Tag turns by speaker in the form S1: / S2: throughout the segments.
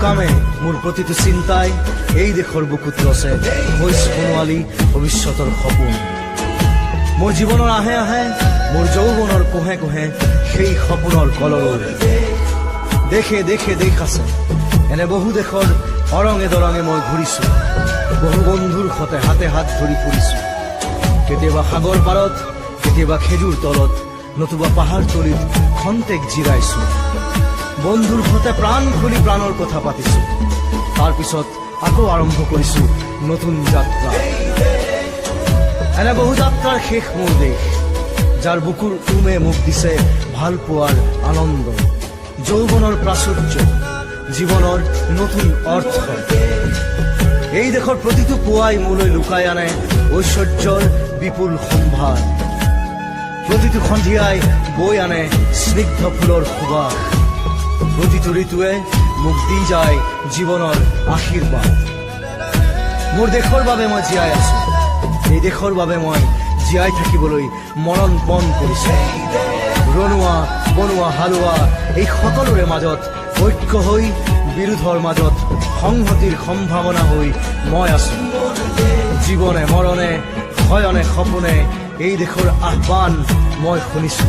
S1: সকামে মোৰ প্ৰতিটো চিন্তাই এই দেশৰ বুকুত ৰচে হৈ সোণোৱালী ভৱিষ্যতৰ সপোন। মোৰ জীৱনৰ আহে আহে মোৰ যৌৱনৰ কোহে কোহে সেই সপোনৰ কলৰৱ। দেশে দেশে দেশ আছে, এনে বহু দেশৰ অৰঙে দৰঙে মই ঘূৰিছো। বহু বন্ধুৰ সতে হাতে হাত ধৰি ফুৰিছো। কেতিয়াবা সাগৰ পাৰত, কেতিয়াবা খেজুৰ তলত, নতুবা পাহাৰ তলিত খন্তেক জিৰাইছো। বন্ধুৰ সতে প্ৰাণ খুলি প্ৰাণৰ কথা পাতিছো। তাৰ পিছত আকৌ আৰম্ভ কৰিছো নতুন যাত্ৰা। এনে বহু যাত্ৰাৰ শেষ মোৰ দেশ, যাৰ বুকুৰ উমে মোক দিছে ভাল পোৱাৰ আনন্দ, যৌৱনৰ প্ৰাচুৰ্য, জীৱনৰ নতুন অৰ্থ। এই দেশৰ প্ৰতিটো পুৱাই মোলৈ লুকাই আনে ঐশ্বৰ্যৰ বিপুল সম্ভাৰ। প্ৰতিটো সন্ধিয়াই বৈ আনে স্নিগ্ধ ফুলৰ সুবাস। প্ৰতিটো ঋতুৱে মোক দি যায় জীৱনৰ আশীৰ্বাদ। মোৰ দেশৰ বাবে মই জীয়াই আছো, এই দেশৰ বাবে মই জীয়াই থাকিবলৈ মৰণ পণ কৰিছো। ৰনোৱা বনোৱা হালোৱা এই সকলোৰে মাজত ঐক্য হৈ, বিৰোধৰ মাজত সংহতিৰ সম্ভাৱনা হৈ মই আছো। জীৱনে মৰণে শয়নে সপোনে এই দেশৰ আহ্বান মই শুনিছো।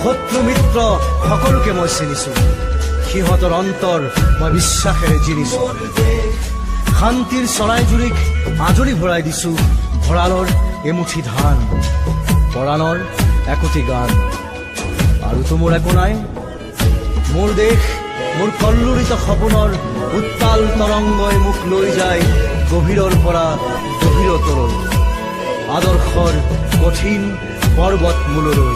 S1: শত্ৰু মিত্ৰ সকলোকে মই চিনিছো, সিহঁতৰ অন্তৰ মই বিশ্বাসেৰে জিনিছো। শান্তিৰ চৰাইজুৰিক আজৰি ভৰাই দিছো ভঁৰালৰ এমুঠি ধান, পৰাণৰ একোটি গান। আৰুতো মোৰ একো নাই। মোৰ দেশ মোৰ কল্লোলিত সপোনৰ উত্তাল তৰংগই মোক লৈ যায় গভীৰৰ পৰা গভীৰতলৈ, আদৰ্শৰ কঠিন পৰ্বত মূললৈ।